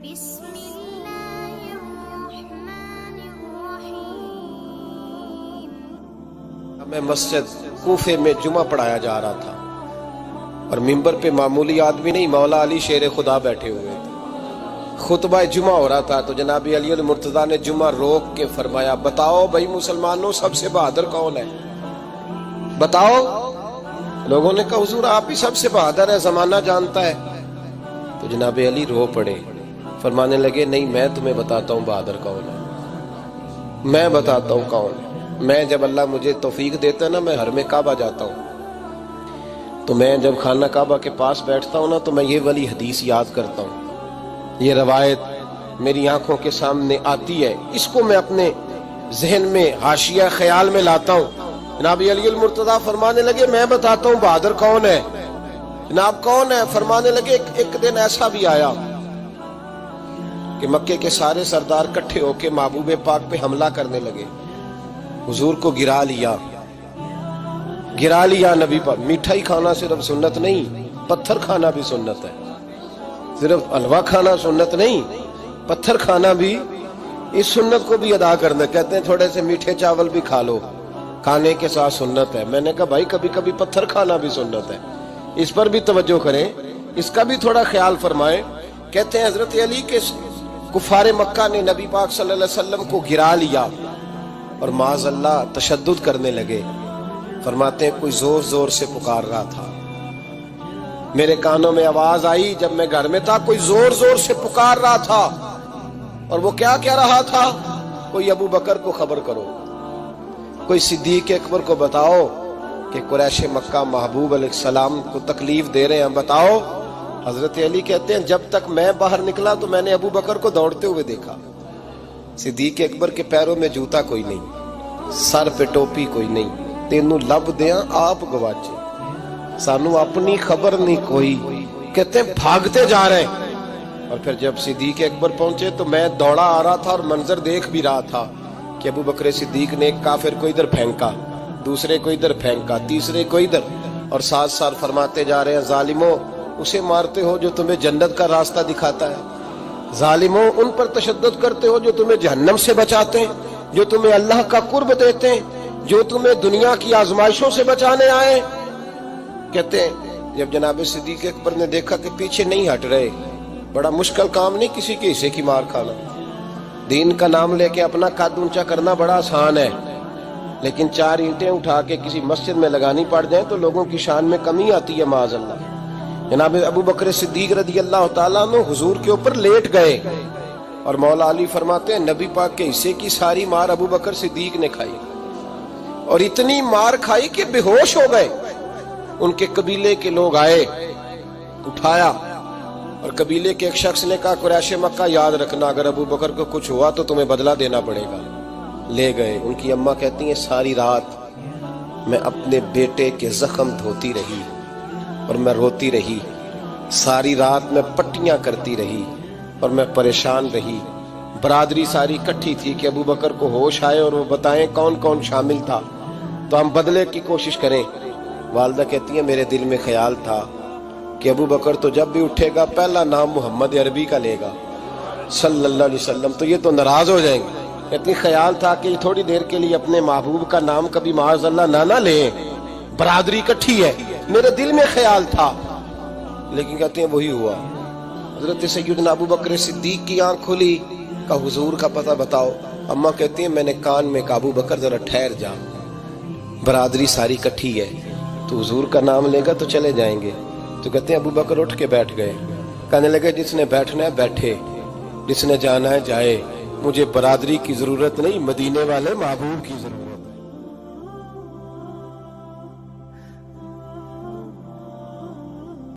بسم اللہ الرحمن الرحیم۔ میں مسجد کوفے میں جمعہ پڑھایا جا رہا تھا اور ممبر پہ معمولی آدمی نہیں، مولا علی شیر خدا بیٹھے ہوئے تھے۔ خطبہ جمعہ ہو رہا تھا تو جناب علی المرتضیٰ نے جمعہ روک کے فرمایا، بتاؤ بھائی مسلمانوں سب سے بہادر کون ہے؟ بتاؤ۔ لوگوں نے کہا حضور آپ ہی سب سے بہادر ہے، زمانہ جانتا ہے۔ تو جناب علی رو پڑے، فرمانے لگے نہیں، میں تمہیں بتاتا ہوں بہادر کون ہے، میں بتاتا ہوں کون ہے۔ میں جب اللہ مجھے توفیق دیتا ہے نا، میں حرم کعبہ جاتا ہوں تو میں جب خانہ کعبہ کے پاس بیٹھتا ہوں نا تو میں یہ والی حدیث یاد کرتا ہوں، یہ روایت میری آنکھوں کے سامنے آتی ہے، اس کو میں اپنے ذہن میں حاشیہ خیال میں لاتا ہوں۔ جناب علی المرتضیٰ فرمانے لگے میں بتاتا ہوں بہادر کون ہے۔ جناب کون ہے؟ فرمانے لگے ایک دن ایسا بھی آیا کہ مکے کے سارے سردار کٹھے ہو کے محبوب پاک پہ حملہ کرنے لگے، حضور کو گرا لیا نبی پر۔ میٹھائی کھانا صرف سنت نہیں، پتھر کھانا بھی سنت ہے، صرف حلوہ کھانا سنت نہیں، پتھر کھانا بھی اس سنت کو بھی ادا کرنا۔ کہتے ہیں تھوڑے سے میٹھے چاول بھی کھا لو، کھانے کے ساتھ سنت ہے۔ میں نے کہا بھائی کبھی کبھی پتھر کھانا بھی سنت ہے، اس پر بھی توجہ کریں، اس کا بھی تھوڑا خیال فرمائیں۔ کہتے ہیں حضرت علی کے کفار مکہ نے نبی پاک صلی اللہ علیہ وسلم کو گرا لیا اور معاذ اللہ تشدد کرنے لگے۔ فرماتے ہیں کوئی زور زور سے پکار رہا تھا، میرے کانوں میں آواز آئی جب میں گھر میں تھا، کوئی زور زور سے پکار رہا تھا، اور وہ کیا کہہ رہا تھا؟ کوئی ابو بکر کو خبر کرو، کوئی صدیق اکبر کو بتاؤ کہ قریش مکہ محبوب علیہ السلام کو تکلیف دے رہے ہیں، بتاؤ۔ حضرت علی کہتے ہیں جب تک میں باہر نکلا تو میں نے ابو بکر کو دوڑتے ہوئے دیکھا، صدیق اکبر کے پیروں میں جوتا کوئی نہیں، سر پہ ٹوپی کوئی نہیں، تینوں لب دیاں آپ گواچے، سانو اپنی خبر نہیں کوئی۔ کہتے ہیں بھاگتے جا رہے ہیں، اور پھر جب صدیق اکبر پہنچے تو میں دوڑا آ رہا تھا اور منظر دیکھ بھی رہا تھا کہ ابو بکر صدیق نے ایک کافر کو ادھر پھینکا، دوسرے کو ادھر پھینکا، تیسرے کو ادھر، اور ساتھ ساتھ فرماتے جا رہے ہیں ظالموں اسے مارتے ہو جو تمہیں جنت کا راستہ دکھاتا ہے، ظالموں ان پر تشدد کرتے ہو جو تمہیں جہنم سے بچاتے ہیں، جو تمہیں اللہ کا قرب دیتے ہیں، جو تمہیں دنیا کی آزمائشوں سے بچانے آئے۔ کہتے ہیں جب جناب صدیق اکبر نے دیکھا کہ پیچھے نہیں ہٹ رہے، بڑا مشکل کام نہیں کسی کے حصے کی مار کھانا، دین کا نام لے کے اپنا قد اونچا کرنا بڑا آسان ہے، لیکن 4 اینٹیں اٹھا کے کسی مسجد میں لگانی پڑ جائیں تو لوگوں کی شان میں کمی آتی ہے معاذ اللہ۔ جناب ابو بکر صدیق رضی اللہ تعالیٰ عنہ حضور کے اوپر لیٹ گئے، اور مولا علی فرماتے ہیں نبی پاک کے حصے کی ساری مار ابو بکر صدیق نے کھائی، اور اتنی مار کھائی کہ بے ہوش ہو گئے۔ ان کے قبیلے کے لوگ آئے، اٹھایا، اور قبیلے کے ایک شخص نے کہا قریش مکہ یاد رکھنا اگر ابو بکر کو کچھ ہوا تو تمہیں بدلہ دینا پڑے گا۔ لے گئے۔ ان کی اماں کہتی ہیں ساری رات میں اپنے بیٹے کے زخم دھوتی رہی اور میں روتی رہی، ساری رات میں پٹیاں کرتی رہی اور میں پریشان رہی۔ برادری ساری کٹھی تھی کہ ابو بکر کو ہوش آئے اور وہ بتائیں کون کون شامل تھا تو ہم بدلے کی کوشش کریں۔ والدہ کہتی ہیں میرے دل میں خیال تھا کہ ابو بکر تو جب بھی اٹھے گا پہلا نام محمد عربی کا لے گا صلی اللہ علیہ وسلم، تو یہ تو ناراض ہو جائیں گے۔ اتنی خیال تھا کہ تھوڑی دیر کے لیے اپنے محبوب کا نام کبھی معاذ اللہ نہ لیں، برادری کٹھی ہے، میرے دل میں خیال تھا، لیکن کہتے ہیں وہی ہوا۔ حضرت سیدنا ابو بکر صدیق کی آنکھ کھلی، کہا حضور کا پتہ بتاؤ۔ اماں کہتی ہیں میں نے کان میں کہا ابو بکر ذرا ٹھہر جا، برادری ساری کٹھی ہے، تو حضور کا نام لے گا تو چلے جائیں گے۔ تو کہتے ہیں ابو بکر اٹھ کے بیٹھ گئے، کہنے لگے جس نے بیٹھنا ہے بیٹھے، جس نے جانا ہے جائے، مجھے برادری کی ضرورت نہیں، مدینے والے محبوب کی ضرورت۔